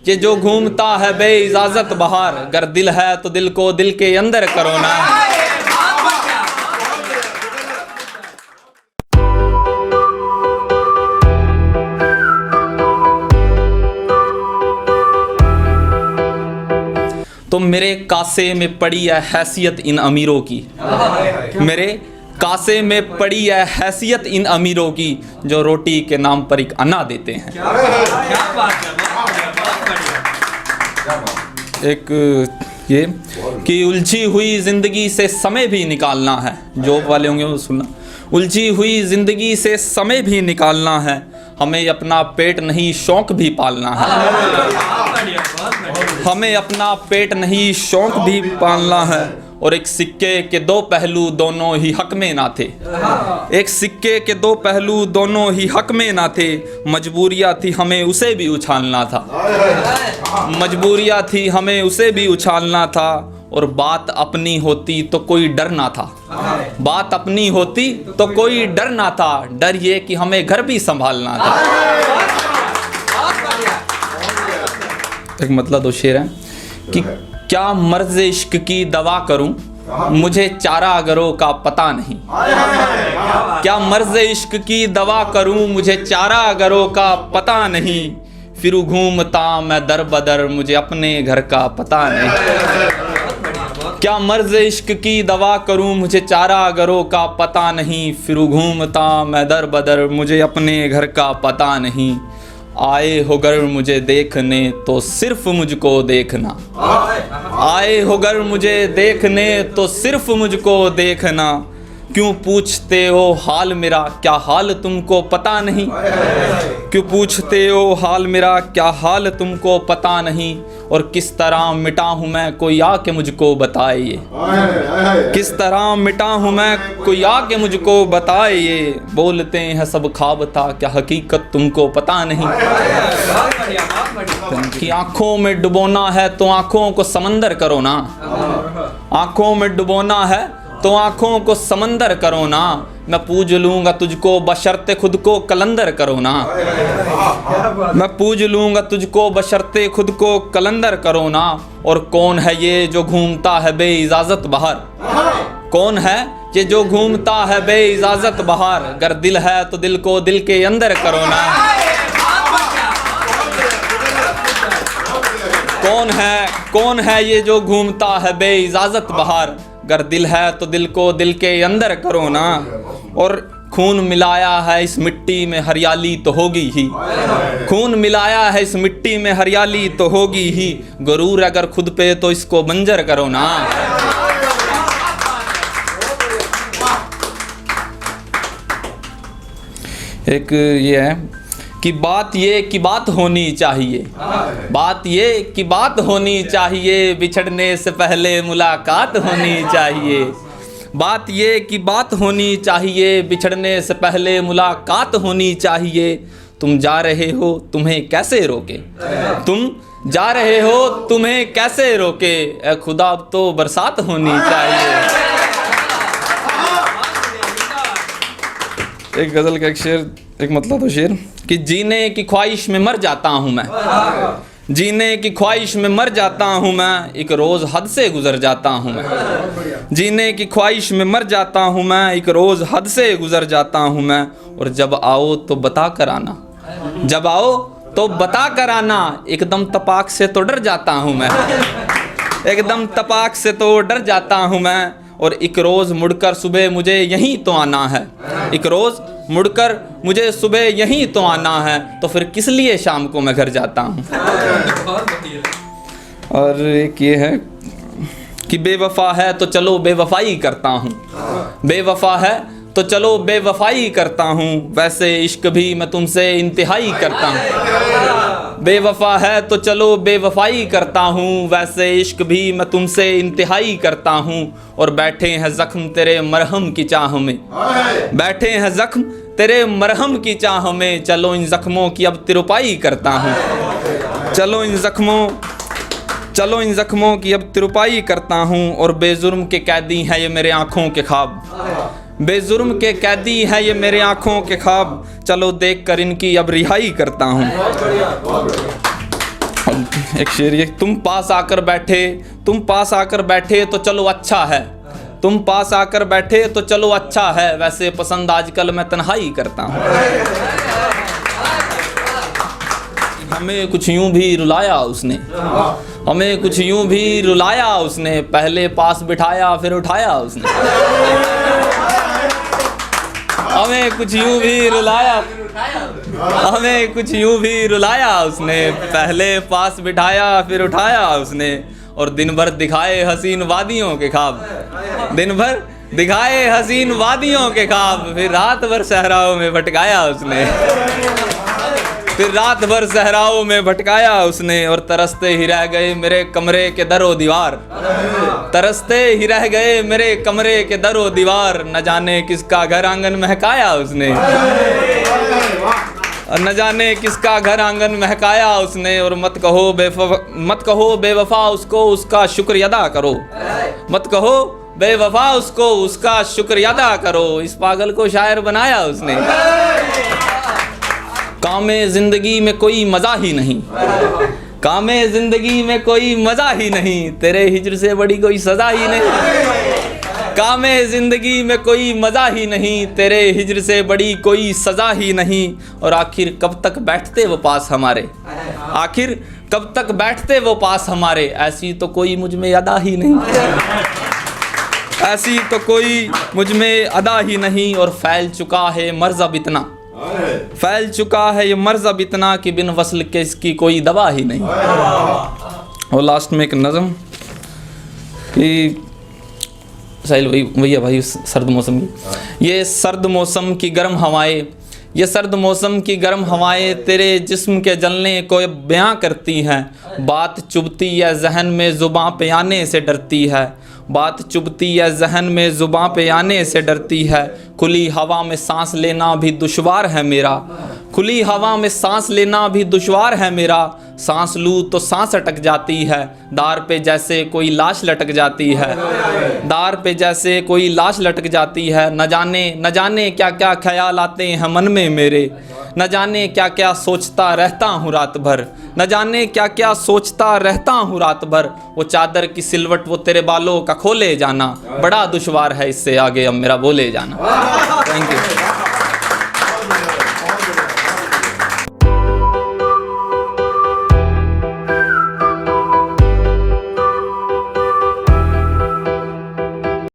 ये जो घूमता है बे इजाजत बाहर, अगर दिल है तो दिल को दिल के अंदर करो ना। तो मेरे कासे में पड़ी है हैसियत इन अमीरों की, मेरे कासे में पड़ी है हैसियत इन अमीरों की, जो रोटी के नाम पर एक अन्ना देते हैं। एक ये कि उलझी हुई जिंदगी से समय भी निकालना है, जॉब वाले होंगे वो सुनना। उलझी हुई जिंदगी से समय भी निकालना है, हमें अपना पेट नहीं शौक भी पालना है। हमें अपना पेट नहीं शौक भी पालना है। और एक सिक्के के दो पहलू दोनों ही हक में ना थे, एक सिक्के के दो पहलू दोनों ही हक में ना थे। मजबूरियाँ थी हमें उसे भी उछालना था, मजबूरियाँ थी हमें उसे भी उछालना था। और बात अपनी होती तो कोई डर ना था, बात अपनी होती तो कोई डर ना था। डर ये कि हमें घर भी संभालना था। एक मतलब दो शेर है कि क्या मर्ज इश्क की दवा करूं, मुझे चारा गरों का पता नहीं। क्या मर्ज इश्क की दवा करूं, मुझे चारा गरों का पता नहीं। फिर घूमता मैं दर बदर, मुझे अपने घर का पता नहीं। क्या मर्ज इश्क की दवा करूं, मुझे चारा गरों का पता नहीं। फिर घूमता मैं दर बदर, मुझे अपने घर का पता नहीं। आए हो गर मुझे देखने तो सिर्फ मुझको देखना, आए हो गर मुझे देखने तो सिर्फ मुझको देखना। क्यों पूछते हो हाल मेरा, क्या हाल तुमको पता नहीं। क्यों पूछते हो हाल मेरा, क्या हाल तुमको पता नहीं। और किस तरह मिटा हूँ मैं, कोई आके मुझको बताए ये। किस तरह मिटा हूँ मैं, कोई आके मुझको बताए ये। बोलते हैं सब ख्वाब था, क्या हकीकत तुमको पता नहीं। कि आंखों में डुबोना है तो आंखों को समंदर करो ना, आंखों में डुबोना है तो आंखों को समंदर करो ना। मैं पूज लूँगा तुझको बशर्ते खुद को कलंदर करो ना, मैं पूज लूँगा तुझको बशर्ते खुद को कलंदर करो ना। और कौन है ये जो घूमता है बे इजाजत बाहर, कौन है ये जो घूमता है बे इजाजत बाहर। अगर दिल है तो दिल को दिल के अंदर करो ना। कौन है ये जो घूमता है बे इजाजत बाहर। अगर दिल है तो दिल को दिल के अंदर करो ना। और खून मिलाया है इस मिट्टी में हरियाली तो होगी ही, खून मिलाया है इस मिट्टी में हरियाली तो होगी ही। गुरूर अगर खुद पे तो इसको बंजर करो ना। एक ये है कि बात ये कि बात होनी चाहिए, बात ये कि बात होनी चाहिए। बिछड़ने से पहले मुलाकात होनी चाहिए। बात ये कि बात होनी चाहिए, बिछड़ने से पहले मुलाकात होनी चाहिए। तुम जा रहे हो तुम्हें कैसे रोके, तुम जा रहे हो तुम्हें कैसे रोके। ए खुदा अब तो बरसात होनी चाहिए। एक गजल का एक शेर, एक मतलब तो शेर कि जीने की ख्वाहिश में मर जाता हूँ मैं, जीने की ख्वाहिश में मर जाता हूँ मैं। एक रोज़ हद से गुजर जाता हूँ मैं, जीने की ख्वाहिश में मर जाता हूँ मैं। एक रोज़ हद से गुजर जाता हूँ मैं। और जब आओ तो बता कर आना, जब आओ तो बता कर आना। एकदम तपाक से तो डर जाता हूँ मैं, एकदम तपाक से तो डर जाता हूँ मैं। और एक रोज़ मुड़कर सुबह मुझे यहीं तो आना है, एक रोज़ मुड़कर मुझे सुबह यहीं तो आना है। तो फिर किस लिए शाम को मैं घर जाता हूँ। और एक ये है कि बेवफा है तो चलो बेवफाई करता हूँ, बेवफा है तो चलो बेवफाई करता हूँ। वैसे इश्क भी मैं तुमसे इंतहाई करता हूँ। बेवफा है तो चलो बेवफाई करता हूँ, वैसे इश्क भी मैं तुमसे इंतहाई करता हूँ। और बैठे हैं जख्म तेरे मरहम की चाह में, बैठे हैं जख्म तेरे मरहम की चाह में। चलो इन जख्मों की अब तिरुपाई करता हूँ, चलो इन जख्मों की अब तिरुपाई करता हूँ। और बेजुर्म के कैदी हैं ये मेरे आँखों के ख्वाब, बेजुर्म के कैदी है ये मेरे आँखों के ख्वाब। चलो देख कर इनकी अब रिहाई करता हूँ। एक शेर ये, तुम पास आकर बैठे तो चलो अच्छा है, तुम पास आकर बैठे तो चलो अच्छा है, वैसे पसंद आजकल मैं तन्हाई करता हूँ। हमें कुछ यूं भी रुलाया उसने, हमें कुछ यूं भी रुलाया उसने, पहले पास बिठाया फिर उठाया उसने। हमें कुछ यूं भी रुलाया, हमें कुछ यूं भी रुलाया उसने, पहले पास बिठाया फिर उठाया उसने। और दिन भर दिखाए हसीन वादियों के ख्वाब, दिन भर दिखाए हसीन वादियों के ख्वाब, फिर रात भर सहराओं में भटकाया उसने, फिर रात भर सहराओं में भटकाया उसने। और तरसते ही रह गए मेरे कमरे के दरो दीवार, तरसते ही रह गए मेरे कमरे के दरो दीवार, न जाने किसका घर आंगन महकाया उसने, न जाने किसका घर आंगन महकाया उसने। और मत कहो बेवफा उसको, उसका शुक्र अदा करो, मत कहो बेवफा उसको, उसका शुक्र अदा करो। इस पागल को शायर बनाया उसने। कामे जिंदगी में कोई मजा ही नहीं, कामे जिंदगी में कोई मजा ही नहीं, तेरे हिज्र से बड़ी कोई सजा ही नहीं। कामे जिंदगी में कोई मजा ही नहीं, तेरे हिज्र से बड़ी कोई सजा ही नहीं। और आखिर कब तक बैठते वो पास हमारे, आखिर कब तक बैठते वो पास हमारे, ऐसी तो कोई मुझ में अदा ही नहीं, ऐसी तो कोई मुझ में अदा ही नहीं। और फैल चुका है मर्ज़ अब इतना, फैल चुका है ये मर्ज़ अब इतना, कि बिन वसल के इसकी कोई दवा ही नहीं। और लास्ट में एक नज़म कि साहिल भैया भाई सर्द मौसम की, ये सर्द मौसम की गर्म हवाएं, ये सर्द मौसम की गर्म हवाएं तेरे जिस्म के जलने को बयां करती हैं। बात चुभती है जहन में ज़ुबां पे आने से डरती है, बात चुभती है जहन में ज़ुबां पे आने से डरती है। खुली हवा में सांस लेना भी दुश्वार है मेरा, खुली हवा में सांस लेना भी दुश्वार है मेरा। सांस लूँ तो सांस अटक जाती है, दार पे जैसे कोई लाश लटक जाती है, दार पे जैसे कोई लाश लटक जाती है। न जाने क्या क्या ख्याल आते हैं मन में मेरे, न जाने क्या क्या सोचता रहता हूँ रात भर, न जाने क्या क्या सोचता रहता हूँ रात भर। वो चादर की सिलवट वो तेरे बालों का खोले जाना, बड़ा दुश्वार है इससे आगे अब मेरा बोले जाना। Thank you.